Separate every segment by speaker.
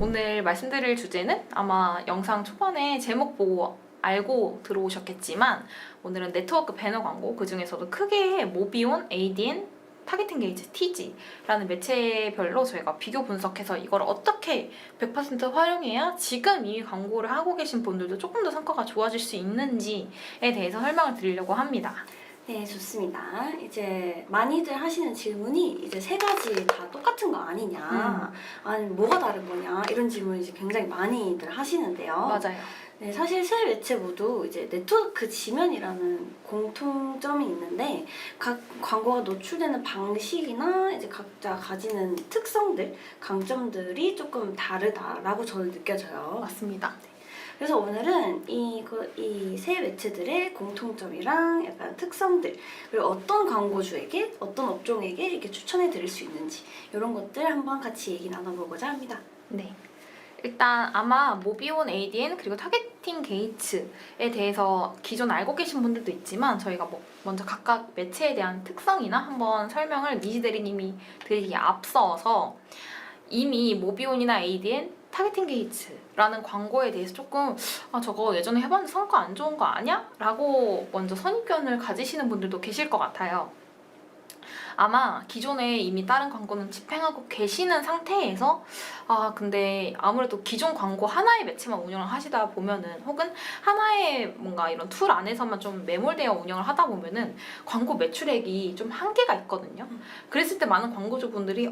Speaker 1: 오늘 말씀드릴 주제는 아마 영상 초반에 제목 보고 알고 들어오셨겠지만 오늘은 네트워크 배너 광고, 그 중에서도 크게 모비온, ADN, 타겟팅 게이지, TG라는 매체별로 저희가 비교 분석해서 이걸 어떻게 100% 활용해야 지금 이 광고를 하고 계신 분들도 조금 더 성과가 좋아질 수 있는지에 대해서 설명을 드리려고 합니다.
Speaker 2: 네, 좋습니다. 이제 많이들 하시는 질문이 이제 세 가지 다 똑같은 거 아니냐, 아니 뭐가 다른 거냐 이런 질문 이제 굉장히 많이들 하시는데요.
Speaker 1: 맞아요.
Speaker 2: 네, 사실 세 매체 모두 이제 네트워크 지면이라는 공통점이 있는데 각 광고가 노출되는 방식이나 이제 각자 가지는 특성들, 강점들이 조금 다르다라고 저는 느껴져요.
Speaker 1: 맞습니다.
Speaker 2: 그래서 오늘은 이 세 매체들의 공통점이랑 약간 특성들, 그리고 어떤 광고주에게, 어떤 업종에게 이렇게 추천해 드릴 수 있는지 이런 것들 한번 같이 얘기 나눠보고자 합니다.
Speaker 1: 네. 일단 아마 모비온, ADN 그리고 타겟팅 게이츠에 대해서 기존 알고 계신 분들도 있지만 저희가 먼저 각각 매체에 대한 특성이나 한번 설명을 미지 대리님이 드리기 앞서서 이미 모비온이나 ADN, 타겟팅 게이츠라는 광고에 대해서 조금 저거 예전에 해봤는데 성과 안 좋은 거 아니야? 라고 먼저 선입견을 가지시는 분들도 계실 것 같아요. 아마 기존에 이미 다른 광고는 집행하고 계시는 상태에서 근데 아무래도 기존 광고 하나의 매체만 운영을 하시다 보면은 혹은 하나의 뭔가 이런 툴 안에서만 좀 매몰되어 운영을 하다 보면은 광고 매출액이 좀 한계가 있거든요. 그랬을 때 많은 광고주분들이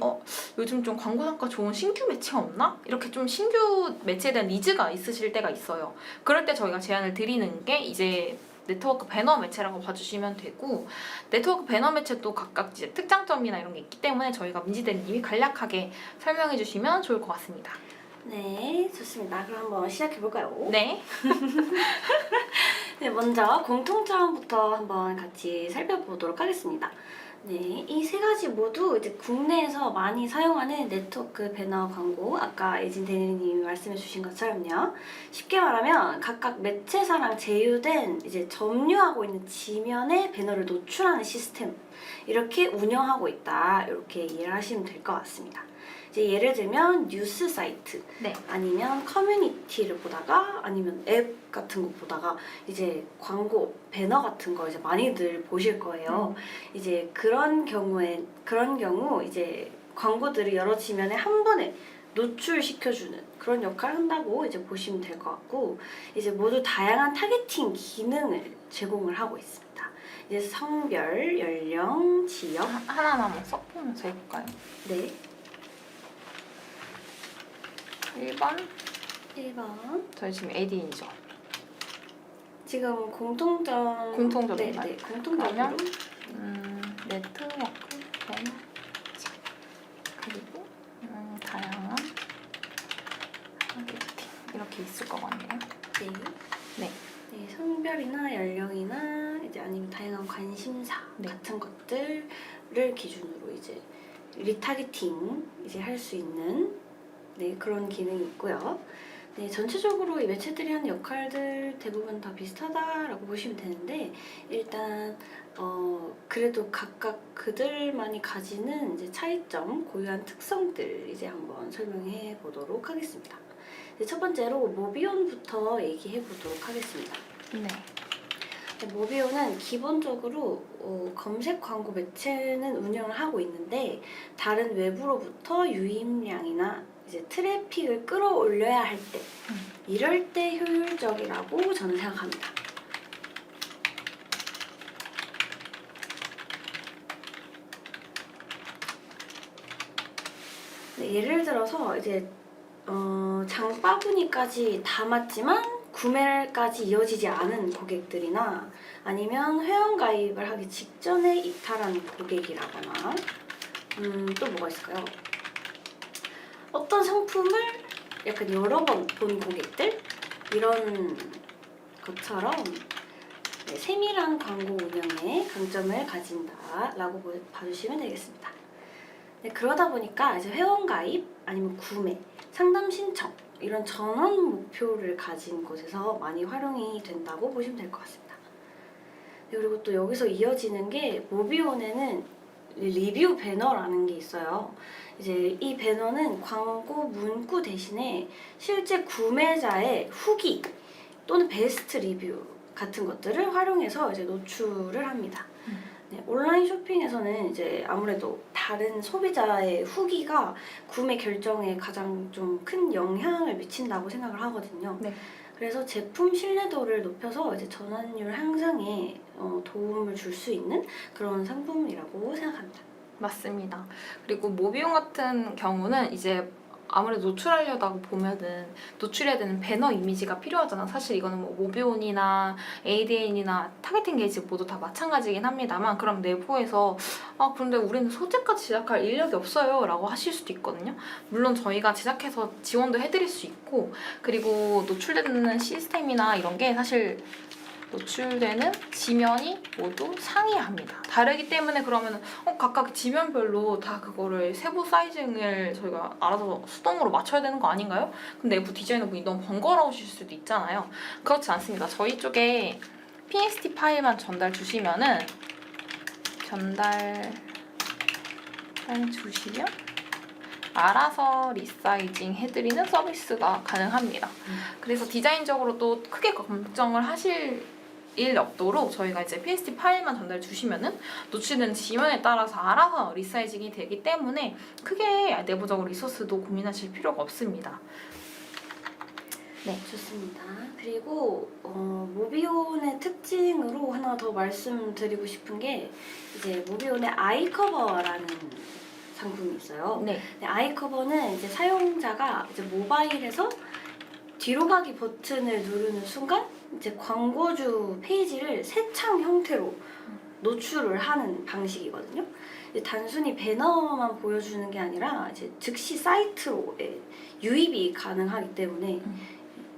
Speaker 1: 요즘 좀 광고 성과 좋은 신규 매체 없나? 이렇게 좀 신규 매체에 대한 니즈가 있으실 때가 있어요. 그럴 때 저희가 제안을 드리는 게 이제 네트워크 배너 매체라고 봐주시면 되고, 네트워크 배너 매체도 각각 이제 특장점이나 이런 게 있기 때문에 저희가 민지 대리님이 간략하게 설명해 주시면 좋을 것 같습니다.
Speaker 2: 네, 좋습니다. 그럼 한번 시작해볼까요?
Speaker 1: 네.
Speaker 2: 네, 먼저 공통점부터 한번 같이 살펴보도록 하겠습니다. 네, 이 세 가지 모두 이제 국내에서 많이 사용하는 네트워크 배너 광고, 아까 예진 대리님이 말씀해 주신 것처럼요. 쉽게 말하면 각각 매체사랑 제휴된 이제 점유하고 있는 지면에 배너를 노출하는 시스템, 이렇게 운영하고 있다, 이렇게 이해를 하시면 될 것 같습니다. 이제 예를 들면 뉴스 사이트,
Speaker 1: 네.
Speaker 2: 아니면 커뮤니티를 보다가, 아니면 앱 같은 거 보다가 이제 광고 배너 같은 거 이제 많이들 보실 거예요. 이제 그런 경우 이제 광고들을 여러 지면에 한 번에 노출시켜주는 그런 역할을 한다고 이제 보시면 될 것 같고, 이제 모두 다양한 타겟팅 기능을 제공을 하고 있습니다. 이제 성별, 연령, 지역
Speaker 1: 하나하나만 써보면서 해볼까요?
Speaker 2: 네.
Speaker 1: 1번. 저희 지금 ADN이죠.
Speaker 2: 지금 공통점인가요?
Speaker 1: 공통점인가요?
Speaker 2: 네, 공통점으로.
Speaker 1: 네트워크 배너 그리고 다양한 타겟팅 이렇게 있을 것 같네요.
Speaker 2: 네. 네, 성별이나 연령이나 이제 아니면 다양한 관심사 같은 것들을 기준으로 이제 리타겟팅 이제 할 수 있는 그런 기능이 있고요. 네, 전체적으로 이 매체들이 하는 역할들 대부분 다 비슷하다라고 보시면 되는데, 일단 그래도 각각 그들만이 가지는 이제 차이점, 고유한 특성들 이제 한번 설명해 보도록 하겠습니다. 네, 첫 번째로 모비온부터 얘기해 보도록 하겠습니다. 네. 모비온은 기본적으로 검색 광고 매체는 운영을 하고 있는데, 다른 외부로부터 유입량이나 이제 트래픽을 끌어올려야 할 때, 이럴 때 효율적이라고 저는 생각합니다. 네, 예를 들어서 이제 장바구니까지 담았지만 구매까지 이어지지 않은 고객들이나, 아니면 회원가입을 하기 직전에 이탈한 고객이라거나, 또 뭐가 있을까요? 어떤 상품을 약간 여러 번 본 고객들? 이런 것처럼 세밀한 광고 운영에 강점을 가진다라고 봐주시면 되겠습니다. 네, 그러다 보니까 이제 회원가입, 아니면 구매, 상담 신청 이런 전원 목표를 가진 곳에서 많이 활용이 된다고 보시면 될 것 같습니다. 네, 그리고 또 여기서 이어지는 게 모비온에는 리뷰 배너라는 게 있어요. 이제 이 배너는 광고 문구 대신에 실제 구매자의 후기 또는 베스트 리뷰 같은 것들을 활용해서 이제 노출을 합니다. 네, 온라인 쇼핑에서는 이제 아무래도 다른 소비자의 후기가 구매 결정에 가장 좀 큰 영향을 미친다고 생각을 하거든요.
Speaker 1: 네.
Speaker 2: 그래서 제품 신뢰도를 높여서 이제 전환율 향상에 도움을 줄 수 있는 그런 상품이라고 생각합니다.
Speaker 1: 맞습니다. 그리고 모비용 같은 경우는 이제 아무래도 노출하려다 보면은 노출해야 되는 배너 이미지가 필요하잖아. 사실 이거는 뭐 모비온이나 ADN이나 타겟팅 게이지 모두 다 마찬가지긴 합니다만, 그럼 내부에서 그런데 우리는 소재까지 제작할 인력이 없어요 라고 하실 수도 있거든요. 물론 저희가 제작해서 지원도 해드릴 수 있고, 그리고 노출되는 시스템이나 이런 게 사실 노출되는 지면이 모두 상이합니다. 다르기 때문에 그러면 각각 지면별로 다 그거를 세부 사이징을 저희가 알아서 수동으로 맞춰야 되는 거 아닌가요? 그럼 내부 디자이너분이 너무 번거로우실 수도 있잖아요. 그렇지 않습니다. 저희 쪽에 PSD 파일만 전달 주시면 알아서 리사이징 해드리는 서비스가 가능합니다. 그래서 디자인적으로 또 크게 걱정을 하실 일 없도록 저희가 이제 PSD 파일만 전달 주시면은 노출되는 지면에 따라서 알아서 리사이징이 되기 때문에 크게 내부적으로 리소스도 고민하실 필요가 없습니다.
Speaker 2: 네, 좋습니다. 그리고 모비온의 특징으로 하나 더 말씀드리고 싶은 게 이제 모비온의 아이커버라는 상품이 있어요.
Speaker 1: 네.
Speaker 2: 아이커버는 이제 사용자가 이제 모바일에서 뒤로 가기 버튼을 누르는 순간 이제 광고주 페이지를 새 창 형태로 노출을 하는 방식이거든요. 이제 단순히 배너만 보여주는 게 아니라 이제 즉시 사이트로 유입이 가능하기 때문에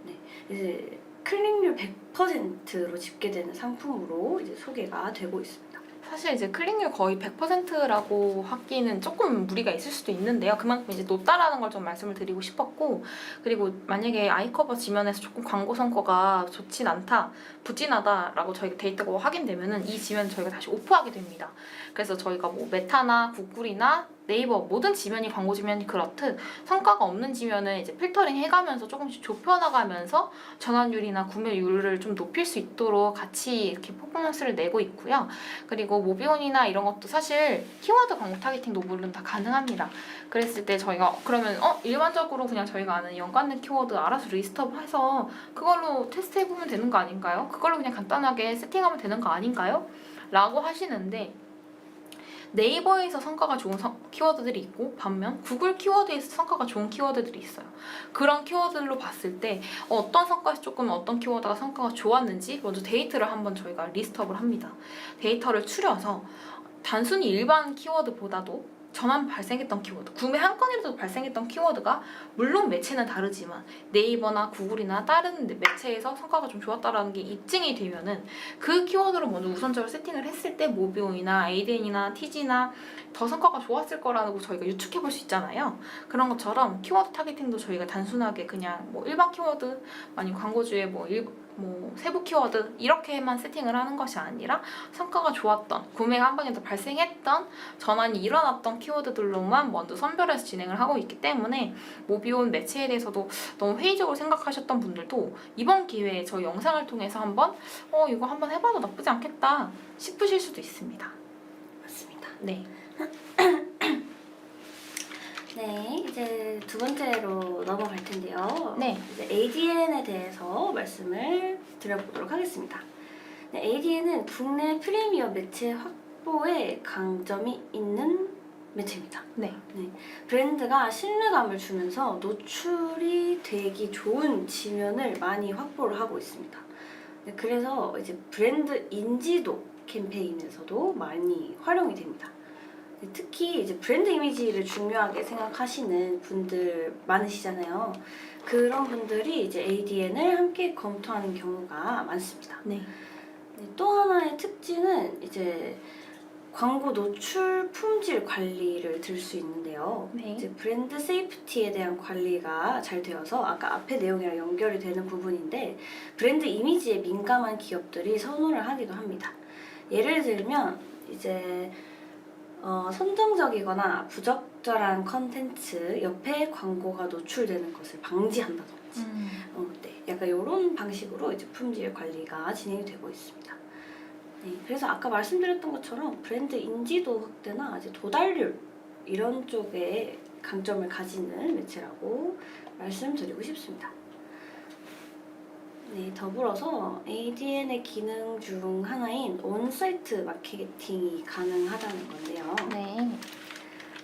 Speaker 2: 네, 이제 클릭률 100%로 집계되는 상품으로 이제 소개가 되고 있습니다.
Speaker 1: 사실 이제 클릭률 거의 100%라고 하기는 조금 무리가 있을 수도 있는데요. 그만큼 이제 높다라는 걸 좀 말씀을 드리고 싶었고, 그리고 만약에 아이커버 지면에서 조금 광고 성과가 좋진 않다, 부진하다라고 저희가 데이터가 확인되면은 이 지면 저희가 다시 오프하게 됩니다. 그래서 저희가 뭐 메타나 구글이나 네이버 모든 지면이 광고 지면이 그렇듯 성과가 없는 지면은 이제 필터링 해가면서 조금씩 좁혀나가면서 전환율이나 구매율을 좀 높일 수 있도록 같이 이렇게 퍼포먼스를 내고 있고요. 그리고 모비온이나 이런 것도 사실 키워드 광고 타겟팅도 물론 다 가능합니다. 그랬을 때 저희가 그러면 일반적으로 그냥 저희가 아는 연관된 키워드 알아서 리스트업해서 그걸로 테스트해보면 되는 거 아닌가요? 그걸로 그냥 간단하게 세팅하면 되는 거 아닌가요? 라고 하시는데, 네이버에서 성과가 좋은 키워드들이 있고 반면 구글 키워드에서 성과가 좋은 키워드들이 있어요. 그런 키워드로 봤을 때 어떤 성과에서 조금 어떤 키워드가 성과가 좋았는지 먼저 데이터를 한번 저희가 리스트업을 합니다. 데이터를 추려서 단순히 일반 키워드보다도 전환 발생했던 키워드, 구매 한 건이라도 발생했던 키워드가 물론 매체는 다르지만 네이버나 구글이나 다른 매체에서 성과가 좀 좋았다라는 게 입증이 되면은 그 키워드를 먼저 우선적으로 세팅을 했을 때 모비온이나 ADN이나 TG나 더 성과가 좋았을 거라고 저희가 유축해 볼 수 있잖아요. 그런 것처럼 키워드 타겟팅도 저희가 단순하게 그냥 뭐 일반 키워드 아니면 광고주의 뭐 세부 키워드 이렇게만 세팅을 하는 것이 아니라 성과가 좋았던, 구매가 한 번에 더 발생했던, 전환이 일어났던 키워드들로만 먼저 선별해서 진행을 하고 있기 때문에 모비온 매체에 대해서도 너무 회의적으로 생각하셨던 분들도 이번 기회에 저희 영상을 통해서 한번 이거 한번 해봐도 나쁘지 않겠다 싶으실 수도 있습니다.
Speaker 2: 맞습니다.
Speaker 1: 네.
Speaker 2: 네, 이제 두 번째로 넘어갈 텐데요.
Speaker 1: 네.
Speaker 2: 이제 ADN에 대해서 말씀을 드려보도록 하겠습니다. 네, ADN은 국내 프리미엄 매체 확보에 강점이 있는 매체입니다.
Speaker 1: 네.
Speaker 2: 브랜드가 신뢰감을 주면서 노출이 되기 좋은 지면을 많이 확보를 하고 있습니다. 네, 그래서 이제 브랜드 인지도 캠페인에서도 많이 활용이 됩니다. 특히 이제 브랜드 이미지를 중요하게 생각하시는 분들 많으시잖아요. 그런 분들이 이제 ADN을 함께 검토하는 경우가 많습니다.
Speaker 1: 네.
Speaker 2: 또 하나의 특징은 이제 광고 노출 품질 관리를 들 수 있는데요.
Speaker 1: 네.
Speaker 2: 이제 브랜드 세이프티에 대한 관리가 잘 되어서 아까 앞에 내용이랑 연결이 되는 부분인데 브랜드 이미지에 민감한 기업들이 선호를 하기도 합니다. 예를 들면 이제 선정적이거나 부적절한 컨텐츠 옆에 광고가 노출되는 것을 방지한다든지 네, 약간 이런 방식으로 이제 품질 관리가 진행이 되고 있습니다. 네, 그래서 아까 말씀드렸던 것처럼 브랜드 인지도 확대나 이제 도달률 이런 쪽에 강점을 가지는 매체라고 말씀드리고 싶습니다. 네, 더불어서 ADN의 기능 중 하나인 온사이트 마케팅이 가능하다는 건데요.
Speaker 1: 네.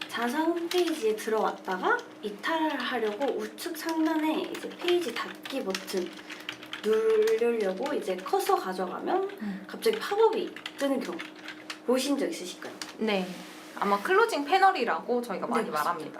Speaker 2: 자사 홈페이지에 들어왔다가 이탈하려고 우측 상단에 이제 페이지 닫기 버튼 누르려고 이제 커서 가져가면 갑자기 팝업이 뜨는 경우 보신 적 있으실까요?
Speaker 1: 네. 아마 클로징 패널이라고 저희가 많이
Speaker 2: 네,
Speaker 1: 말합니다.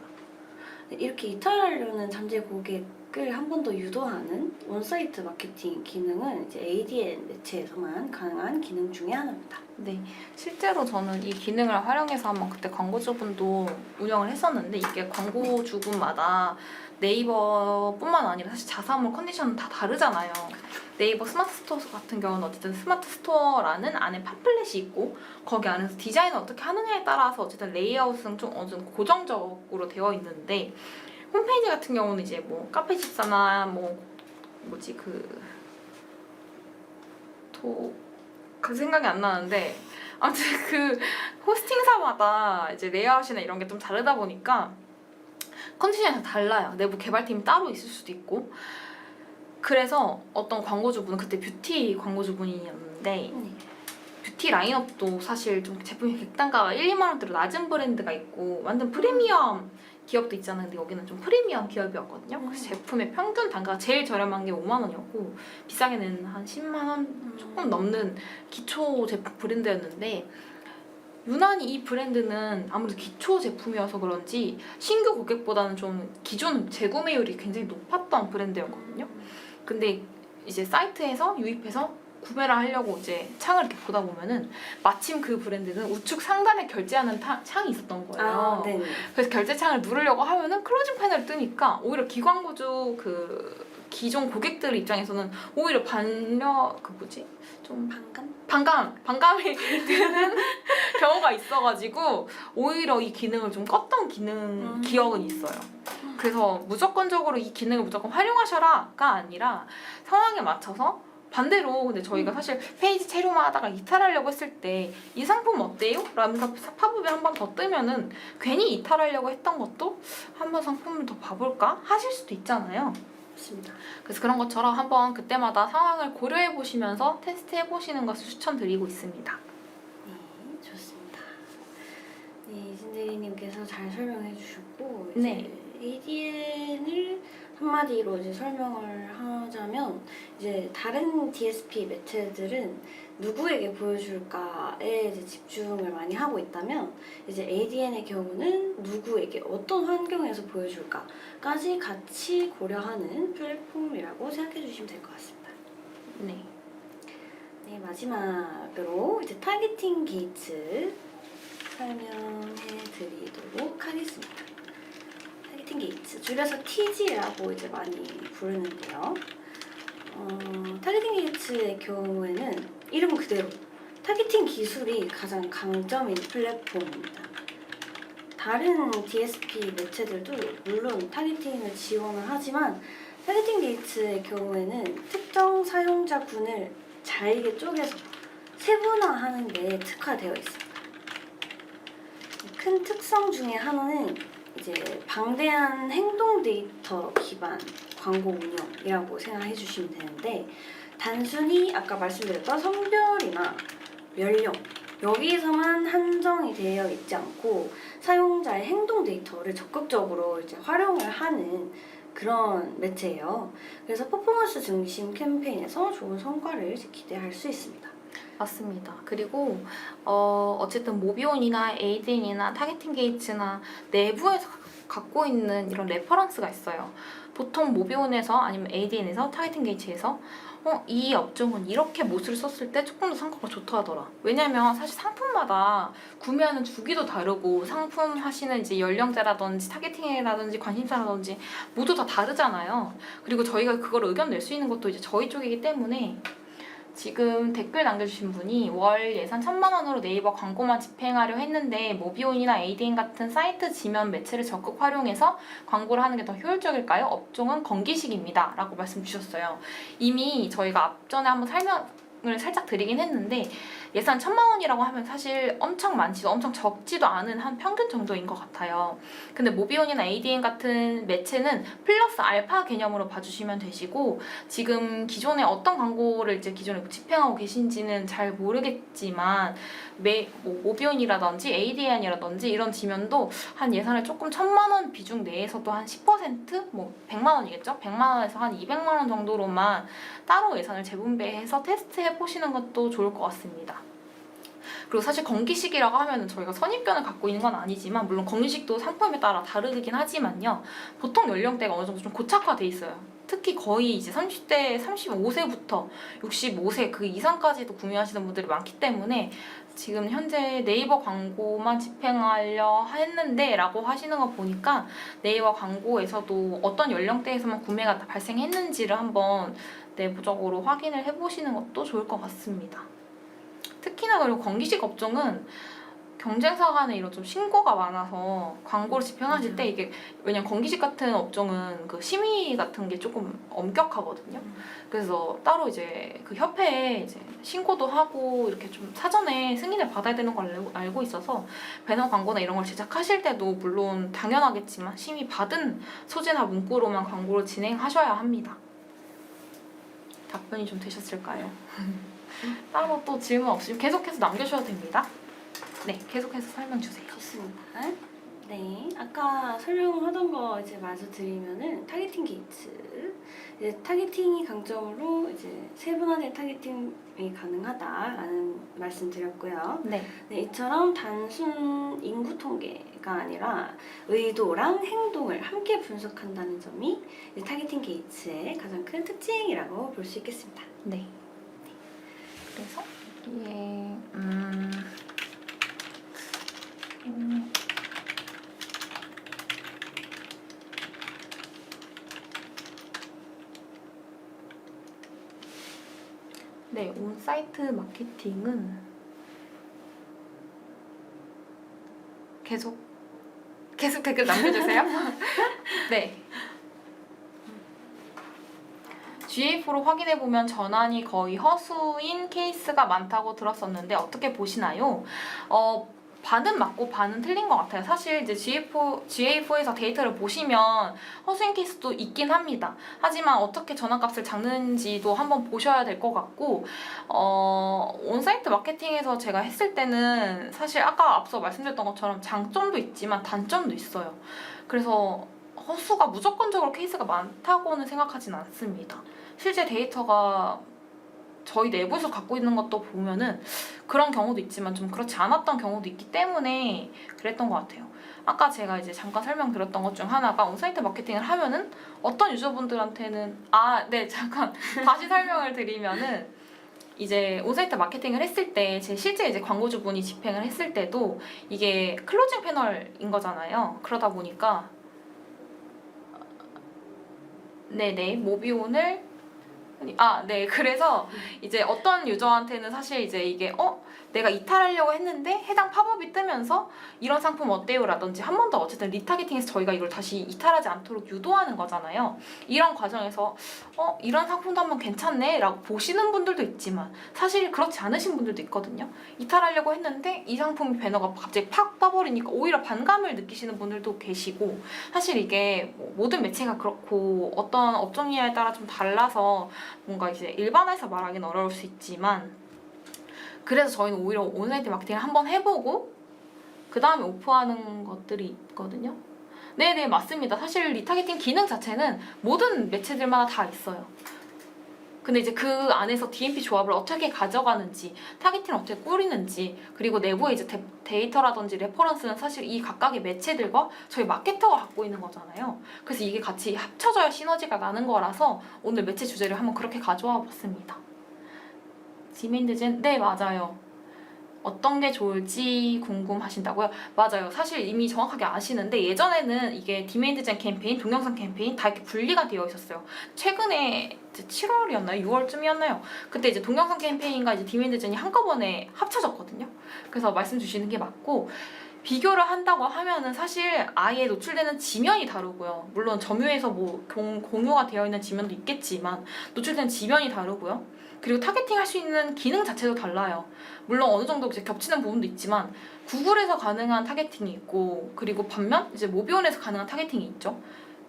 Speaker 2: 네, 이렇게 이탈하려는 잠재 고객을 한 번 더 유도하는 온사이트 마케팅 기능은 이제 ADN 매체에서만 가능한 기능 중에 하나입니다.
Speaker 1: 네, 실제로 저는 이 기능을 활용해서 한번 그때 광고주분도 운영을 했었는데 이게 광고주분마다 네이버뿐만 아니라 사실 자사몰 컨디션은 다 다르잖아요. 네이버 스마트 스토어 같은 경우는 어쨌든 스마트 스토어라는 안에 팜플렛이 있고 거기 안에서 디자인을 어떻게 하느냐에 따라서 어쨌든 레이아웃은 좀 어느 정도 고정적으로 되어 있는데 홈페이지 같은 경우는 이제 뭐 카페14나 그 생각이 안 나는데 아무튼 그 호스팅사마다 이제 레이아웃이나 이런 게 좀 다르다 보니까 컨디션이 다 달라요. 내부 개발팀이 따로 있을 수도 있고 그래서 어떤 광고주분은 그때 뷰티 광고주분이었는데 뷰티 라인업도 사실 좀 제품이 객단가가 1, 2만 원대로 낮은 브랜드가 있고 완전 프리미엄 기업도 있잖아요. 근데 여기는 좀 프리미엄 기업이었거든요. 그래서 제품의 평균 단가가 제일 저렴한 게 5만 원이었고 비싸게는 한 10만 원 조금 넘는 기초 제품 브랜드였는데 유난히 이 브랜드는 아무래도 기초 제품이어서 그런지 신규 고객보다는 좀 기존 재구매율이 굉장히 높았던 브랜드였거든요. 근데 이제 사이트에서 유입해서 구매를 하려고 이제 창을 이렇게 보다 보면은 마침 그 브랜드는 우측 상단에 결제하는 창이 있었던 거예요.
Speaker 2: 네.
Speaker 1: 그래서 결제창을 누르려고 하면은 클로징 패널이 뜨니까 오히려 기광고주 그 기존 고객들 입장에서는 오히려 좀 반감이 드는 경우가 있어가지고 오히려 이 기능을 좀 껐던 기억은 있어요. 그래서 무조건적으로 이 기능을 무조건 활용하셔라가 아니라 상황에 맞춰서 반대로 근데 저희가 사실 페이지 체류하다가 이탈하려고 했을 때 이 상품 어때요? 라면서 팝업이 한 번 더 뜨면은 괜히 이탈하려고 했던 것도 한번 상품을 더 봐볼까? 하실 수도 있잖아요.
Speaker 2: 맞습니다.
Speaker 1: 그래서 그런 것처럼 한번 그때마다 상황을 고려해 보시면서 테스트해 보시는 것을 추천드리고 있습니다.
Speaker 2: 네, 좋습니다. 네, 이진대리님께서 잘 설명해 주셨고 이제
Speaker 1: 네.
Speaker 2: ADN을 한마디로 이제 설명을 하자면 이제 다른 DSP 매체들은 누구에게 보여줄까에 이제 집중을 많이 하고 있다면 이제 ADN의 경우는 누구에게 어떤 환경에서 보여줄까까지 같이 고려하는 플랫폼이라고 생각해 주시면 될 것 같습니다.
Speaker 1: 네.
Speaker 2: 네, 마지막으로 이제 타겟팅 게이츠 설명해 드리도록 하겠습니다. 타겟팅 게이츠, 줄여서 TG라고 이제 많이 부르는데요. 타겟팅 게이츠의 경우에는 이름 그대로 타겟팅 기술이 가장 강점인 플랫폼입니다. 다른 DSP 매체들도 물론 타겟팅을 지원을 하지만 타겟팅 게이츠의 경우에는 특정 사용자군을 잘게 쪼개서 세분화하는 데 특화되어 있습니다. 큰 특성 중에 하나는 이제 방대한 행동 데이터 기반 광고 운영이라고 생각해 주시면 되는데 단순히 아까 말씀드렸던 성별이나 연령 여기에서만 한정이 되어 있지 않고 사용자의 행동 데이터를 적극적으로 이제 활용을 하는 그런 매체예요. 그래서 퍼포먼스 중심 캠페인에서 좋은 성과를 기대할 수 있습니다.
Speaker 1: 맞습니다. 그리고 어쨌든 모비온이나 에이든이나 타겟팅 게이츠나 내부에서 갖고 있는 이런 레퍼런스가 있어요. 보통 모비온에서 아니면 에이든에서 타겟팅 게이츠에서 이 업종은 이렇게 못을 썼을 때 조금 더 성과가 좋다 하더라. 왜냐면 사실 상품마다 구매하는 주기도 다르고 상품 하시는 이제 연령대라든지 타겟팅이라든지 관심사라든지 모두 다 다르잖아요. 그리고 저희가 그걸 의견 낼 수 있는 것도 이제 저희 쪽이기 때문에 지금 댓글 남겨주신 분이 월 예산 1,000만 원으로 네이버 광고만 집행하려 했는데 모비온이나 ADN 같은 사이트 지면 매체를 적극 활용해서 광고를 하는 게 더 효율적일까요? 업종은 건기식입니다. 라고 말씀 주셨어요. 이미 저희가 앞전에 한번 설명을 살짝 드리긴 했는데 예산 1,000만 원이라고 하면 사실 엄청 많지도 엄청 적지도 않은 한 평균 정도인 것 같아요. 근데 모비온이나 ADN 같은 매체는 플러스 알파 개념으로 봐주시면 되시고 지금 기존에 어떤 광고를 이제 기존에 집행하고 계신지는 잘 모르겠지만 모비온이라든지 ADN이라든지 이런 지면도 한 예산을 조금 1,000만 원 비중 내에서도 한 10%? 뭐 100만 원이겠죠? 100만 원에서 한 200만 원 정도로만 따로 예산을 재분배해서 테스트해 보시는 것도 좋을 것 같습니다. 그리고 사실 건기식이라고 하면은 저희가 선입견을 갖고 있는 건 아니지만 물론 건기식도 상품에 따라 다르긴 하지만요. 보통 연령대가 어느 정도 좀 고착화돼 있어요. 특히 거의 이제 30대, 35세부터 65세 그 이상까지도 구매하시는 분들이 많기 때문에 지금 현재 네이버 광고만 집행하려 했는데 라고 하시는 거 보니까 네이버 광고에서도 어떤 연령대에서만 구매가 발생했는지를 한번 내부적으로 확인을 해보시는 것도 좋을 것 같습니다. 특히나 그리고 건기식 업종은 경쟁사 간에 이런 좀 신고가 많아서 광고를 집행하실 때 이게 왜냐면 건기식 같은 업종은 그 심의 같은 게 조금 엄격하거든요. 그래서 따로 이제 그 협회에 이제 신고도 하고 이렇게 좀 사전에 승인을 받아야 되는 걸 알고 있어서 배너 광고나 이런 걸 제작하실 때도 물론 당연하겠지만 심의 받은 소재나 문구로만 광고를 진행하셔야 합니다. 답변이 좀 되셨을까요? 따로 또 질문 없으면 계속해서 남겨주셔도 됩니다. 네, 계속해서 설명 주세요.
Speaker 2: 좋습니다. 네, 아까 설명하던 거 이제 마저 드리면은 타겟팅 게이츠. 이제 타겟팅이 강점으로 이제 세분화된 타겟팅이 가능하다라는 말씀드렸고요.
Speaker 1: 네.
Speaker 2: 네, 이처럼 단순 인구 통계가 아니라 의도랑 행동을 함께 분석한다는 점이 이제 타겟팅 게이츠의 가장 큰 특징이라고 볼 수 있겠습니다.
Speaker 1: 네. 그래서 이게 네, 온사이트 마케팅은 계속 댓글 남겨주세요. 네. GA4로 확인해보면 전환이 거의 허수인 케이스가 많다고 들었었는데 어떻게 보시나요? 반은 맞고 반은 틀린 것 같아요. 사실 이제 GA4에서 데이터를 보시면 허수인 케이스도 있긴 합니다. 하지만 어떻게 전환값을 잡는지도 한번 보셔야 될 것 같고 온사이트 마케팅에서 제가 했을 때는 사실 아까 앞서 말씀드렸던 것처럼 장점도 있지만 단점도 있어요. 그래서 허수가 무조건적으로 케이스가 많다고는 생각하진 않습니다. 실제 데이터가 저희 내부에서 갖고 있는 것도 보면은 그런 경우도 있지만 좀 그렇지 않았던 경우도 있기 때문에 그랬던 것 같아요. 아까 제가 이제 잠깐 설명드렸던 것 중 하나가 온사이트 마케팅을 하면은 어떤 유저분들한테는 네, 잠깐 다시 설명을 드리면은 이제 온사이트 마케팅을 했을 때 제 실제 이제 광고주분이 집행을 했을 때도 이게 클로징 패널인 거잖아요. 그러다 보니까 네네 모비온을 네. 그래서 이제 어떤 유저한테는 사실 이제 이게 내가 이탈하려고 했는데 해당 팝업이 뜨면서 이런 상품 어때요? 라든지 한 번 더 어쨌든 리타겟팅해서 저희가 이걸 다시 이탈하지 않도록 유도하는 거잖아요. 이런 과정에서 이런 상품도 한번 괜찮네? 라고 보시는 분들도 있지만 사실 그렇지 않으신 분들도 있거든요. 이탈하려고 했는데 이 상품 배너가 갑자기 팍 떠버리니까 오히려 반감을 느끼시는 분들도 계시고 사실 이게 모든 매체가 그렇고 어떤 업종이냐에 따라 좀 달라서 뭔가 이제 일반화해서 말하기는 어려울 수 있지만 그래서 저희는 오히려 온사이트 마케팅을 한번 해보고 그 다음에 오프하는 것들이 있거든요. 네네 맞습니다. 사실 리타겟팅 기능 자체는 모든 매체들마다 다 있어요. 근데 이제 그 안에서 DMP 조합을 어떻게 가져가는지, 타겟팅을 어떻게 꾸리는지, 그리고 내부에 이제 데이터라든지 레퍼런스는 사실 이 각각의 매체들과 저희 마케터가 갖고 있는 거잖아요. 그래서 이게 같이 합쳐져야 시너지가 나는 거라서 오늘 매체 주제를 한번 그렇게 가져와 봤습니다. 지메인드젠? 네, 맞아요. 어떤 게 좋을지 궁금하신다고요? 맞아요. 사실 이미 정확하게 아시는데 예전에는 이게 디메인드 젠 캠페인, 동영상 캠페인 다 이렇게 분리가 되어 있었어요. 최근에 이제 7월이었나요? 6월쯤이었나요? 그때 이제 동영상 캠페인과 이제 디메인드 젠이 한꺼번에 합쳐졌거든요. 그래서 말씀 주시는 게 맞고 비교를 한다고 하면은 사실 아예 노출되는 지면이 다르고요. 물론 점유해서 뭐 공유가 되어 있는 지면도 있겠지만 노출되는 지면이 다르고요. 그리고 타겟팅 할 수 있는 기능 자체도 달라요. 물론 어느 정도 이제 겹치는 부분도 있지만 구글에서 가능한 타겟팅이 있고 그리고 반면 이제 모비온에서 가능한 타겟팅이 있죠.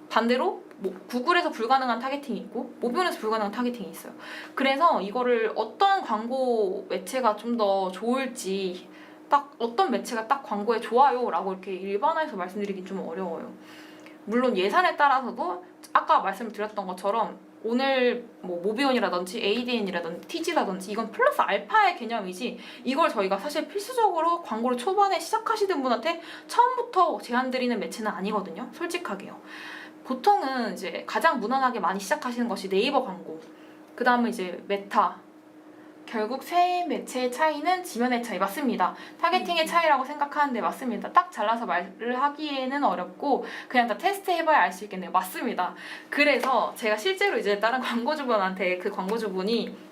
Speaker 1: 반대로 뭐 구글에서 불가능한 타겟팅이 있고 모비온에서 불가능한 타겟팅이 있어요. 그래서 이거를 어떤 광고 매체가 좀 더 좋을지 딱 어떤 매체가 딱 광고에 좋아요 라고 이렇게 일반화해서 말씀드리긴 좀 어려워요. 물론 예산에 따라서도 아까 말씀드렸던 것처럼 오늘 뭐 모비온이라든지 ADN이라든지 TG라든지 이건 플러스 알파의 개념이지 이걸 저희가 사실 필수적으로 광고를 초반에 시작하시는 분한테 처음부터 제안드리는 매체는 아니거든요. 솔직하게요. 보통은 이제 가장 무난하게 많이 시작하시는 것이 네이버 광고, 그 다음은 이제 메타, 결국 세 매체의 차이는 지면의 차이 맞습니다. 타겟팅의 차이라고 생각하는데 맞습니다. 딱 잘라서 말을 하기에는 어렵고 그냥 다 테스트해봐야 알 수 있겠네요. 맞습니다. 그래서 제가 실제로 이제 다른 광고주분한테 그 광고주분이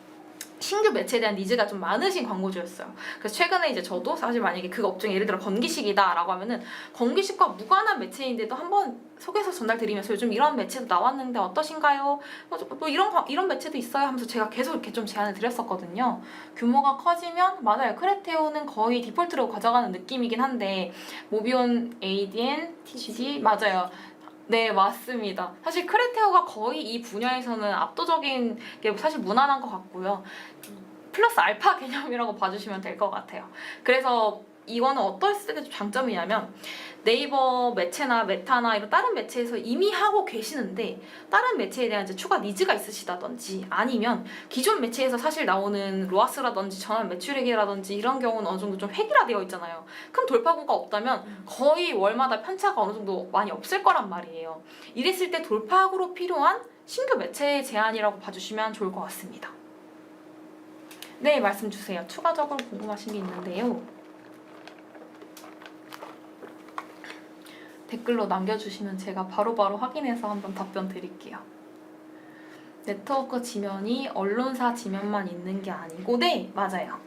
Speaker 1: 신규 매체에 대한 니즈가 좀 많으신 광고주였어요. 그래서 최근에 이제 저도 사실 만약에 그 업종이 예를 들어 건기식이다라고 하면은 건기식과 무관한 매체인데도 한번 소개서 전달드리면서 요즘 이런 매체도 나왔는데 어떠신가요? 또 이런 매체도 있어요 하면서 제가 계속 이렇게 좀 제안을 드렸었거든요. 규모가 커지면 맞아요. 크레테오는 거의 디폴트로 가져가는 느낌이긴 한데 모비온, ADN, TGD 맞아요. 네, 맞습니다. 사실 크레테오가 거의 이 분야에서는 압도적인 게 사실 무난한 것 같고요. 플러스 알파 개념이라고 봐주시면 될 것 같아요. 그래서 이거는 어떠했을 때 좀 장점이냐면 네이버 매체나 메타나 이런 다른 매체에서 이미 하고 계시는데 다른 매체에 대한 이제 추가 니즈가 있으시다든지 아니면 기존 매체에서 사실 나오는 로아스라든지 전환 매출액이라든지 이런 경우는 어느 정도 좀 획일화되어 있잖아요. 큰 돌파구가 없다면 거의 월마다 편차가 어느 정도 많이 없을 거란 말이에요. 이랬을 때 돌파구로 필요한 신규 매체의 제안이라고 봐주시면 좋을 것 같습니다. 네, 말씀 주세요. 추가적으로 궁금하신 게 있는데요. 댓글로 남겨주시면 제가 바로바로 확인해서 한번 답변 드릴게요. 네트워크 지면이 언론사 지면만 있는 게 아니고 네, 맞아요.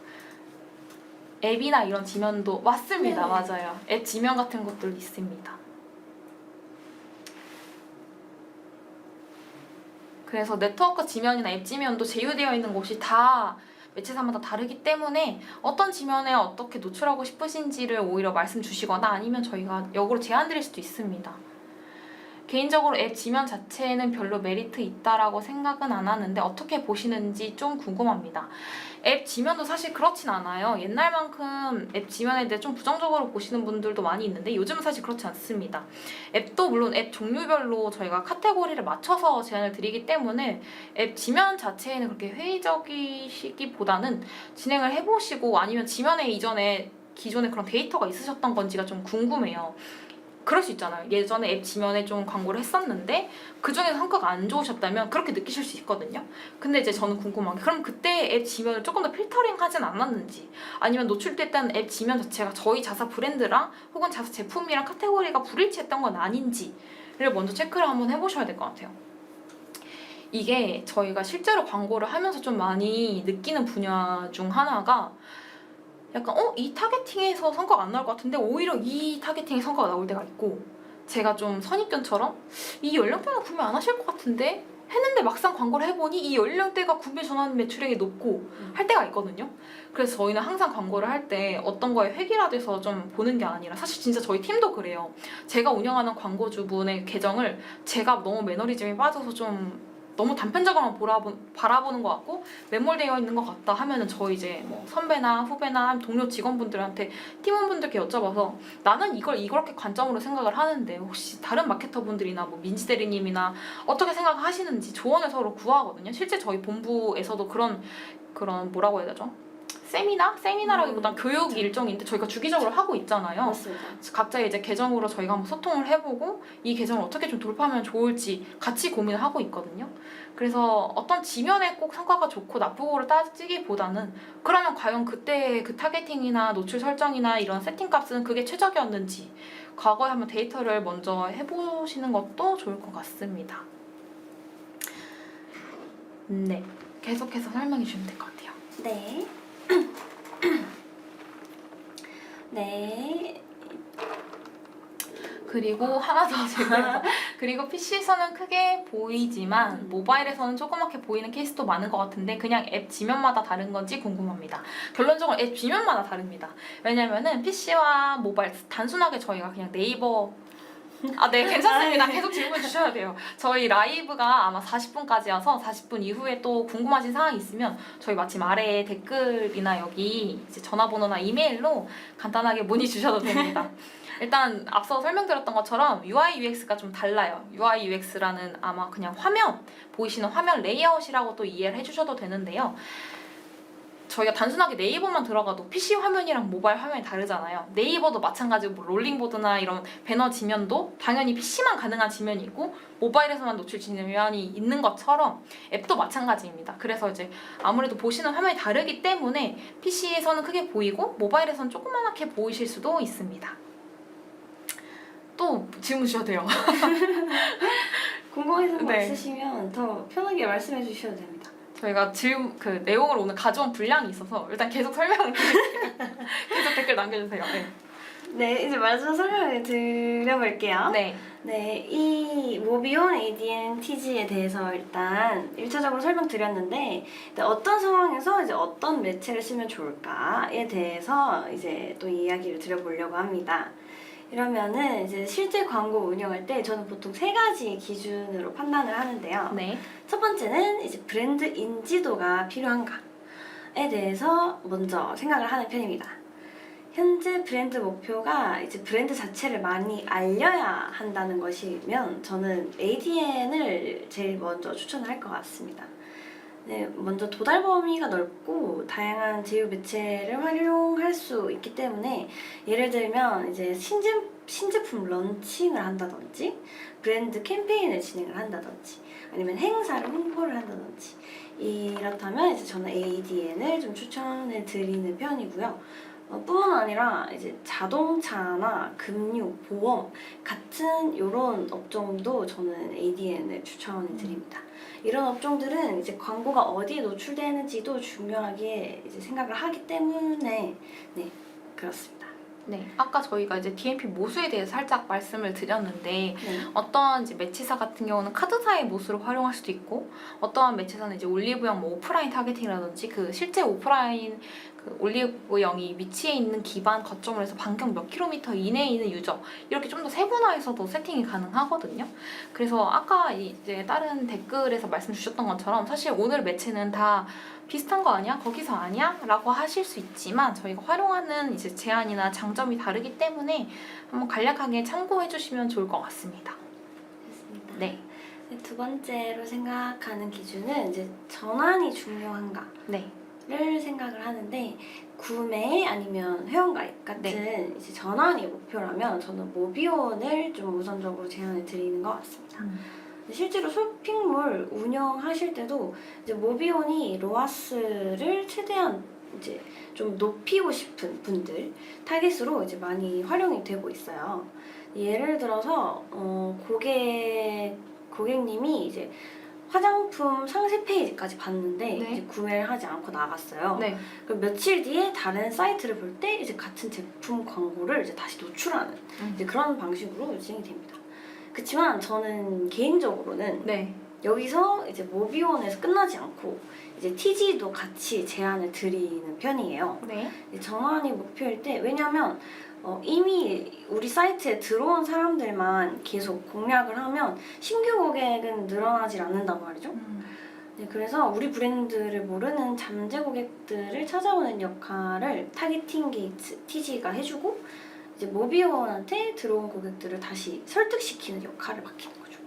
Speaker 1: 앱이나 이런 지면도 맞습니다.
Speaker 2: 네.
Speaker 1: 맞아요. 앱 지면 같은 것도 있습니다. 그래서 네트워크 지면이나 앱 지면도 제휴되어 있는 곳이 다 매체사마다 다르기 때문에 어떤 지면에 어떻게 노출하고 싶으신지를 오히려 말씀 주시거나 아니면 저희가 역으로 제안 드릴 수도 있습니다. 개인적으로 앱 지면 자체에는 별로 메리트 있다라고 생각은 안 하는데 어떻게 보시는지 좀 궁금합니다. 앱 지면도 사실 그렇진 않아요. 옛날만큼 앱 지면에 대해 좀 부정적으로 보시는 분들도 많이 있는데 요즘은 사실 그렇지 않습니다. 앱도 물론 앱 종류별로 저희가 카테고리를 맞춰서 제안을 드리기 때문에 앱 지면 자체에는 그렇게 회의적이시기보다는 진행을 해보시고 아니면 지면에 이전에 기존에 그런 데이터가 있으셨던 건지가 좀 궁금해요. 그럴 수 있잖아요. 예전에 앱 지면에 좀 광고를 했었는데 그중에서 성과가 안 좋으셨다면 그렇게 느끼실 수 있거든요. 근데 이제 저는 궁금한 게 그럼 그때 앱 지면을 조금 더 필터링 하진 않았는지 아니면 노출됐다는 앱 지면 자체가 저희 자사 브랜드랑 혹은 자사 제품이랑 카테고리가 불일치했던 건 아닌지를 먼저 체크를 한번 해보셔야 될 것 같아요. 이게 저희가 실제로 광고를 하면서 좀 많이 느끼는 분야 중 하나가 약간 이 타겟팅에서 성과가 안 나올 것 같은데 오히려 이 타겟팅에 성과가 나올 때가 있고 제가 좀 선입견처럼 이 연령대가 구매 안 하실 것 같은데 했는데 막상 광고를 해보니 이 연령대가 구매 전환 매출액이 높고 할 때가 있거든요. 그래서 저희는 항상 광고를 할 때 어떤 거에 획일화돼서 좀 보는 게 아니라 사실 진짜 저희 팀도 그래요. 제가 운영하는 광고주분의 계정을 제가 너무 매너리즘에 빠져서 좀 너무 단편적으로만 바라보는 것 같고 매몰되어 있는 것 같다 하면은 저희 이제 뭐 선배나 후배나 동료 직원분들한테 팀원분들께 여쭤봐서 나는 이걸 이렇게 관점으로 생각을 하는데 혹시 다른 마케터분들이나 뭐 민지 대리님이나 어떻게 생각하시는지 조언을 서로 구하거든요. 실제 저희 본부에서도 그런 뭐라고 해야 되죠? 세미나라기보단 교육 일정인데 저희가 주기적으로 하고 있잖아요.
Speaker 2: 맞습니다.
Speaker 1: 각자 이제 계정으로 저희가 한번 소통을 해보고 이 계정을 어떻게 좀 돌파하면 좋을지 같이 고민을 하고 있거든요. 그래서 어떤 지면에 꼭 성과가 좋고 나쁘고를 따지기보다는 그러면 과연 그때 그 타겟팅이나 노출 설정이나 이런 세팅 값은 그게 최적이었는지 과거에 한번 데이터를 먼저 해보시는 것도 좋을 것 같습니다. 네, 계속해서 설명해 주시면 될 것 같아요.
Speaker 2: 네. 네.
Speaker 1: 그리고 하나 더 제가 그리고 PC에서는 크게 보이지만 모바일에서는 조그맣게 보이는 케이스도 많은 것 같은데 그냥 앱 지면마다 다른 건지 궁금합니다. 결론적으로 앱 지면마다 다릅니다. 왜냐면은 PC와 모바일 단순하게 저희가 그냥 네이버 네, 괜찮습니다. 계속 질문 주셔야 돼요. 저희 라이브가 아마 40분까지여서 40분 이후에 또 궁금하신 사항이 있으면 저희 마침 아래에 댓글이나 여기 이제 전화번호나 이메일로 간단하게 문의 주셔도 됩니다. 일단 앞서 설명드렸던 것처럼 UI UX가 좀 달라요. UI UX라는 아마 그냥 화면, 보이시는 화면 레이아웃이라고 또 이해를 해주셔도 되는데요. 저희가 단순하게 네이버만 들어가도 PC 화면이랑 모바일 화면이 다르잖아요. 네이버도 마찬가지로 뭐 롤링보드나 이런 배너 지면도 당연히 PC만 가능한 지면이 있고 모바일에서만 노출 지면이 있는 것처럼 앱도 마찬가지입니다. 그래서 이제 아무래도 보시는 화면이 다르기 때문에 PC에서는 크게 보이고 모바일에서는 조그맣게 보이실 수도 있습니다. 또 질문 주셔도 돼요.
Speaker 2: 궁금하신 거
Speaker 1: 네.
Speaker 2: 있으시면 더 편하게 말씀해 주셔도 됩니다.
Speaker 1: 저희가 그 내용을 오늘 가져온 분량이 있어서 일단 계속 설명을 드릴게요. 계속 댓글 남겨주세요. 네.
Speaker 2: 네, 이제 마지막 설명을 드려볼게요.
Speaker 1: 네.
Speaker 2: 네, 이 모비온 ADN TG에 대해서 일단 1차적으로 설명드렸는데 어떤 상황에서 이제 어떤 매체를 쓰면 좋을까에 대해서 이제 또 이야기를 드려보려고 합니다. 이러면은 이제 실제 광고 운영할 때 저는 보통 3가지 기준으로 판단을 하는데요.
Speaker 1: 네.
Speaker 2: 첫 번째는 이제 브랜드 인지도가 필요한가에 대해서 먼저 생각을 하는 편입니다. 현재 브랜드 목표가 이제 브랜드 자체를 많이 알려야 한다는 것이면 저는 ADN을 제일 먼저 추천을 할 것 같습니다. 네, 먼저 도달 범위가 넓고 다양한 제휴 매체를 활용할 수 있기 때문에 예를 들면 이제 신제품 런칭을 한다든지 브랜드 캠페인을 진행을 한다든지 아니면 행사를 홍보를 한다든지 이렇다면 이제 저는 ADN을 좀 추천을 드리는 편이고요. 뿐만 아니라 이제 자동차나 금융, 보험 같은 이런 업종도 저는 ADN을 추천을 드립니다. 이런 업종들은 이제 광고가 어디에 노출되는지도 중요하게 이제 생각을 하기 때문에 네, 그렇습니다.
Speaker 1: 네, 아까 저희가 이제 DMP 모수에 대해서 살짝 말씀을 드렸는데
Speaker 2: 네.
Speaker 1: 어떠한 이제 매체사 같은 경우는 카드사의 모수를 활용할 수도 있고 어떠한 매체사는 이제 올리브영 뭐 오프라인 타겟팅이라든지 그 실제 오프라인 그 올리브영이 위치해 있는 기반 거점을 해서 반경 몇 킬로미터 이내에 있는 유저 이렇게 좀 더 세분화해서도 세팅이 가능하거든요. 그래서 아까 이제 다른 댓글에서 말씀 주셨던 것처럼 사실 오늘 매체는 다 비슷한 거 아니야? 거기서 아니야? 라고 하실 수 있지만 저희가 활용하는 이제 제한이나 장점이 다르기 때문에 한번 간략하게 참고해 주시면 좋을 것 같습니다.
Speaker 2: 됐습니다.
Speaker 1: 네.
Speaker 2: 두 번째로 생각하는 기준은 이제 전환이 중요한가를
Speaker 1: 네.
Speaker 2: 생각을 하는데 구매 아니면 회원가입 같은 이제 전환이 목표라면 저는 모비온을 좀 우선적으로 제안을 드리는 것 같습니다. 실제로 쇼핑몰 운영하실 때도 이제 모비온이 로아스를 최대한 이제 좀 높이고 싶은 분들 타깃으로 이제 많이 활용이 되고 있어요. 예를 들어서 고객님이 이제 화장품 상세 페이지까지 봤는데
Speaker 1: 네.
Speaker 2: 이제 구매를 하지 않고 나갔어요.
Speaker 1: 네.
Speaker 2: 그럼 며칠 뒤에 다른 사이트를 볼 때 이제 같은 제품 광고를 이제 다시 노출하는 이제 그런 방식으로 진행이 됩니다. 그렇지만 저는 개인적으로는
Speaker 1: 네.
Speaker 2: 여기서 이제 모비온에서 끝나지 않고 이제 TG도 같이 제안을 드리는 편이에요.
Speaker 1: 네.
Speaker 2: 전환이 목표일 때 왜냐면 이미 우리 사이트에 들어온 사람들만 계속 공략을 하면 신규 고객은 늘어나질 않는단 말이죠. 네, 그래서 우리 브랜드를 모르는 잠재 고객들을 찾아오는 역할을 타겟팅 게이트 TG가 해주고 이제 모비온한테 들어온 고객들을 다시 설득시키는 역할을 맡기는 거죠.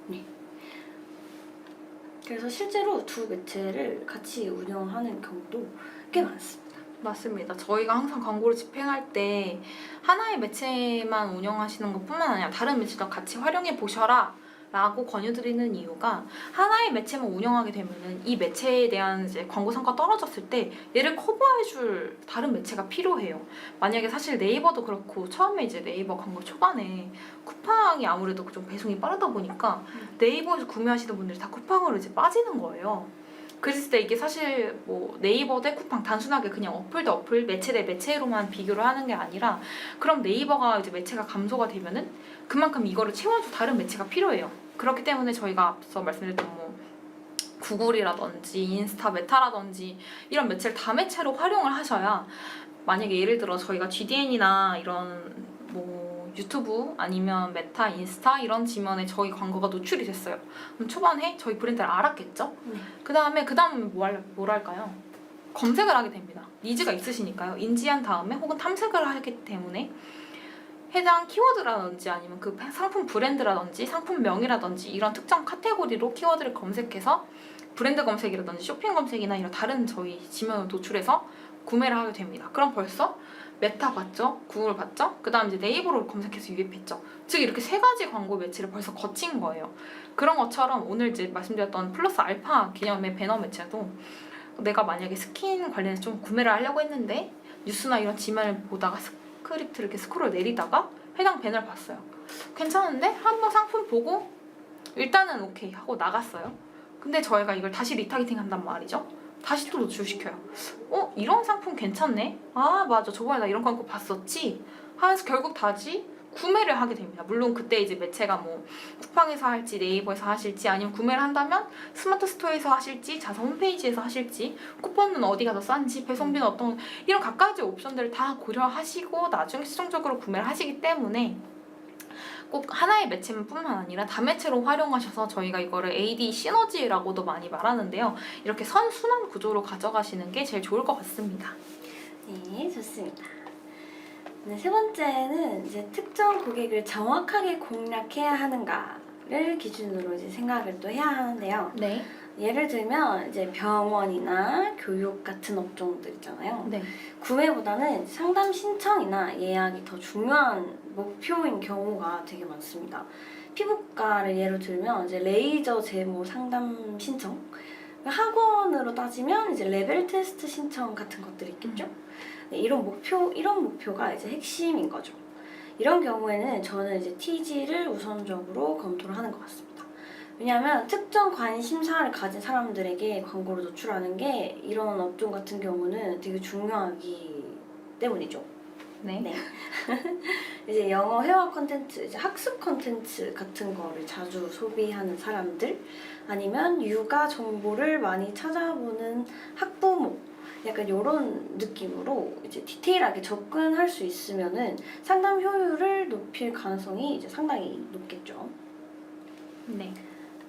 Speaker 2: 네. 그래서 실제로 두 매체를 같이 운영하는 경우도 꽤 많습니다.
Speaker 1: 맞습니다. 저희가 항상 광고를 집행할 때 하나의 매체만 운영하시는 것뿐만 아니라 다른 매체도 같이 활용해 보셔라 라고 권유드리는 이유가 하나의 매체만 운영하게 되면은 이 매체에 대한 이제 광고 성과 떨어졌을 때 얘를 커버해줄 다른 매체가 필요해요. 만약에 사실 네이버도 그렇고 처음에 이제 네이버 광고 초반에 쿠팡이 아무래도 좀 배송이 빠르다 보니까 네이버에서 구매하시는 분들이 다 쿠팡으로 이제 빠지는 거예요. 그랬을 때 이게 사실 뭐 네이버 대 쿠팡 단순하게 그냥 어플 대 어플, 매체 대 매체로만 비교를 하는 게 아니라 그럼 네이버가 이제 매체가 감소가 되면은 그만큼 이거를 채워줄 다른 매체가 필요해요. 그렇기 때문에 저희가 앞서 말씀드렸던 뭐 구글이라든지 인스타 메타라든지 이런 매체를 다매체로 활용을 하셔야 만약에 예를 들어 저희가 GDN이나 이런 뭐 유튜브 아니면 메타, 인스타 이런 지면에 저희 광고가 노출이 됐어요. 그럼 초반에 저희 브랜드를 알았겠죠? 그 다음에 뭘 할까요? 검색을 하게 됩니다. 니즈가 있으시니까요. 인지한 다음에 혹은 탐색을 하기 때문에 해당 키워드라든지 아니면 그 상품 브랜드라든지 상품명이라든지 이런 특정 카테고리로 키워드를 검색해서 브랜드 검색이라든지 쇼핑 검색이나 이런 다른 저희 지면을 노출해서 구매를 하게 됩니다. 그럼 벌써 메타 봤죠? 구글 봤죠? 그 다음 이제 네이버로 검색해서 유입했죠. 즉 이렇게 세 가지 광고 매체를 벌써 거친 거예요. 그런 것처럼 오늘 이제 말씀드렸던 플러스 알파 개념의 배너 매체도 내가 만약에 스킨 관련해서 좀 구매를 하려고 했는데 뉴스나 이런 지면을 보다가 스크립트를 이렇게 스크롤 내리다가 해당 배너를 봤어요. 괜찮은데? 한번 상품 보고 일단은 오케이 하고 나갔어요. 근데 저희가 이걸 다시 리타겟팅 한단 말이죠. 다시 또 노출시켜요. 이런 상품 괜찮네? 아 맞아 저번에 나 이런 광고 봤었지? 하면서 결국 다시 구매를 하게 됩니다. 물론 그때 이제 매체가 뭐 쿠팡에서 할지 네이버에서 하실지 아니면 구매를 한다면 스마트 스토어에서 하실지 자사 홈페이지에서 하실지 쿠폰은 어디가 더 싼지 배송비는 어떤 이런 각가지 옵션들을 다 고려하시고 나중에 최종적으로 구매를 하시기 때문에 꼭 하나의 매체만 뿐만 아니라 다매체로 활용하셔서 저희가 이거를 AD 시너지라고도 많이 말하는데요. 이렇게 선순환 구조로 가져가시는 게 제일 좋을 것 같습니다.
Speaker 2: 네, 좋습니다. 네, 세 번째는 이제 특정 고객을 정확하게 공략해야 하는가를 기준으로 이제 생각을 또 해야 하는데요.
Speaker 1: 네.
Speaker 2: 예를 들면 이제 병원이나 교육 같은 업종들 있잖아요.
Speaker 1: 네.
Speaker 2: 구매보다는 상담 신청이나 예약이 더 중요한 목표인 경우가 되게 많습니다. 피부과를 예로 들면 이제 레이저 제모 상담 신청, 학원으로 따지면 이제 레벨 테스트 신청 같은 것들이 있겠죠. 네, 이런 목표가 이제 핵심인 거죠. 이런 경우에는 저는 이제 TG를 우선적으로 검토를 하는 것 같습니다. 왜냐하면 특정 관심사를 가진 사람들에게 광고를 노출하는 게 이런 업종 같은 경우는 되게 중요하기 때문이죠.
Speaker 1: 네.
Speaker 2: 네. 이제 영어 회화 콘텐츠, 이제 학습 콘텐츠 같은 거를 자주 소비하는 사람들, 아니면 육아 정보를 많이 찾아보는 학부모, 약간 이런 느낌으로 이제 디테일하게 접근할 수 있으면은 상담 효율을 높일 가능성이 이제 상당히 높겠죠.
Speaker 1: 네.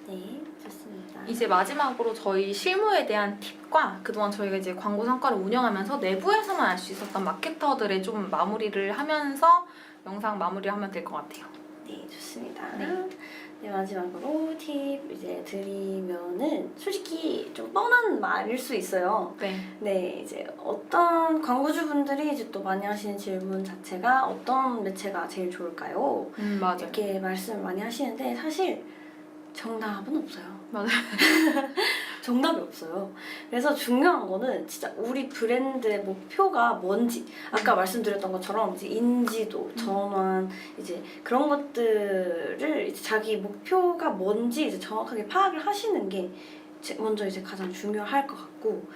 Speaker 2: 네, 좋습니다.
Speaker 1: 이제 마지막으로 저희 실무에 대한 팁과 그동안 저희가 이제 광고 성과를 운영하면서 내부에서만 알 수 있었던 마케터들의 좀 마무리를 하면서 영상 마무리를 하면 될 것 같아요.
Speaker 2: 네, 좋습니다.
Speaker 1: 네.
Speaker 2: 네, 마지막으로 팁 이제 드리면은 솔직히 좀 뻔한 말일 수 있어요.
Speaker 1: 네.
Speaker 2: 네, 이제 어떤 광고주분들이 이제 또 많이 하시는 질문 자체가 어떤 매체가 제일 좋을까요?
Speaker 1: 맞아요.
Speaker 2: 이렇게 말씀을 많이 하시는데 사실 정답은 없어요.
Speaker 1: 맞아요.
Speaker 2: 정답이 없어요. 그래서 중요한 거는 진짜 우리 브랜드의 목표가 뭔지, 아까 말씀드렸던 것처럼 이제 인지도, 전환, 이제 그런 것들을 이제 자기 목표가 뭔지 이제 정확하게 파악을 하시는 게 먼저 이제 가장 중요할 것 같고,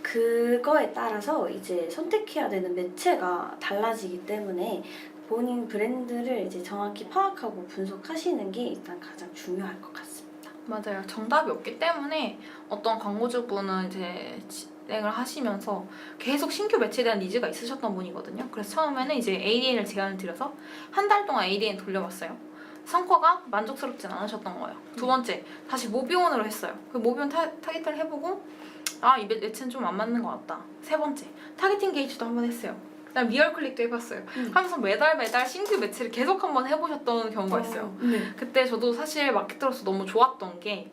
Speaker 2: 그거에 따라서 이제 선택해야 되는 매체가 달라지기 때문에 본인 브랜드를 이제 정확히 파악하고 분석하시는 게 일단 가장 중요할 것 같습니다.
Speaker 1: 맞아요. 정답이 없기 때문에 어떤 광고주분은 이제 진행을 하시면서 계속 신규 매체에 대한 니즈가 있으셨던 분이거든요. 그래서 처음에는 이제 ADN을 제안을 드려서 한 달 동안 ADN 돌려봤어요. 성과가 만족스럽진 않으셨던 거예요. 두 번째, 다시 모비온으로 했어요. 그 모비온 타겟팅을 해보고 이 매체는 좀 안 맞는 것 같다. 세 번째, 타겟팅 게이지도 한번 했어요. 그다음 리얼 클릭도 해봤어요. 하면서 매달 신규 매체를 계속 한번 해보셨던 경우가 있어요.
Speaker 2: 네.
Speaker 1: 그때 저도 사실 마케터로서 너무 좋았던 게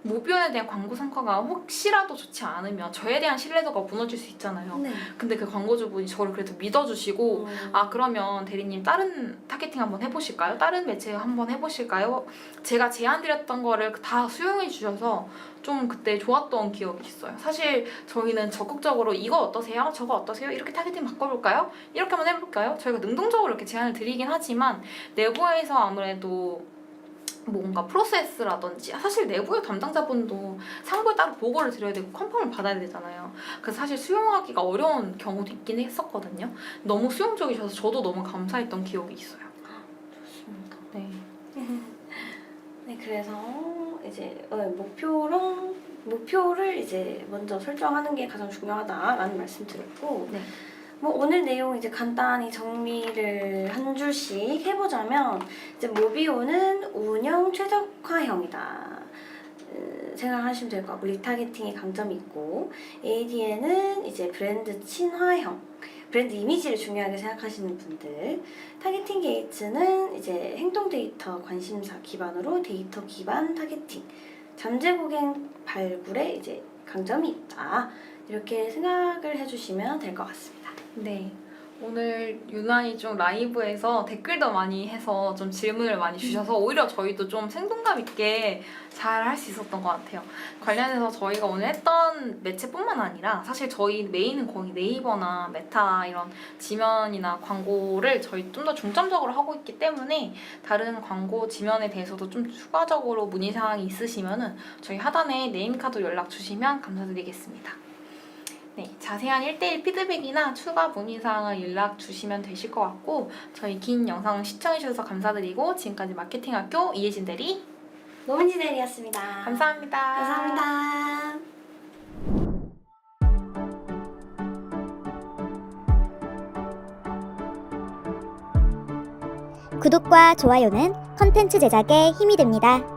Speaker 1: 모비온에 대한 광고 성과가 혹시라도 좋지 않으면 저에 대한 신뢰도가 무너질 수 있잖아요.
Speaker 2: 네.
Speaker 1: 근데 그 광고주분이 저를 그래도 믿어주시고 아 그러면 대리님 다른 타겟팅 한번 해보실까요? 다른 매체 한번 해보실까요? 제가 제안드렸던 거를 다 수용해 주셔서 좀 그때 좋았던 기억이 있어요. 사실 저희는 적극적으로 이거 어떠세요? 저거 어떠세요? 이렇게 타겟팅 바꿔볼까요? 이렇게 한번 해볼까요? 저희가 능동적으로 이렇게 제안을 드리긴 하지만 내부에서 아무래도 뭔가 프로세스라든지 사실 내부의 담당자분도 상부에 따로 보고를 드려야 되고 컨펌을 받아야 되잖아요. 그래서 사실 수용하기가 어려운 경우도 있긴 했었거든요. 너무 수용적이셔서 저도 너무 감사했던 기억이 있어요.
Speaker 2: 좋습니다.
Speaker 1: 네.
Speaker 2: 네, 그래서 이제 목표를 이제 먼저 설정하는 게 가장 중요하다라는 말씀 드렸고,
Speaker 1: 네.
Speaker 2: 뭐 오늘 내용 이제 간단히 정리를 한 줄씩 해보자면 이제 모비오는 운영 최적화형이다. 생각하시면 될 것 같고 리타겟팅의 강점이 있고 ADN은 이제 브랜드 친화형, 브랜드 이미지를 중요하게 생각하시는 분들, 타겟팅 게이츠는 이제 행동 데이터 관심사 기반으로 데이터 기반 타겟팅, 잠재 고객 발굴에 이제 강점이 있다. 이렇게 생각을 해주시면 될 것 같습니다.
Speaker 1: 네. 오늘 유난히 좀 라이브에서 댓글도 많이 해서 좀 질문을 많이 주셔서 오히려 저희도 좀 생동감 있게 잘 할 수 있었던 것 같아요. 관련해서 저희가 오늘 했던 매체뿐만 아니라 사실 저희 메인은 거의 네이버나 메타 이런 지면이나 광고를 저희 좀 더 중점적으로 하고 있기 때문에 다른 광고 지면에 대해서도 좀 추가적으로 문의사항이 있으시면은 저희 하단에 네임카드 연락 주시면 감사드리겠습니다. 네, 자세한 1대1 피드백이나 추가 문의사항을 연락 주시면 되실 것 같고 저희 긴 영상 시청해주셔서 감사드리고 지금까지 마케팅학교 이혜진 대리
Speaker 2: 노민지 대리였습니다.
Speaker 1: 감사합니다.
Speaker 2: 감사합니다.
Speaker 3: 구독과 좋아요는 컨텐츠 제작에 힘이 됩니다.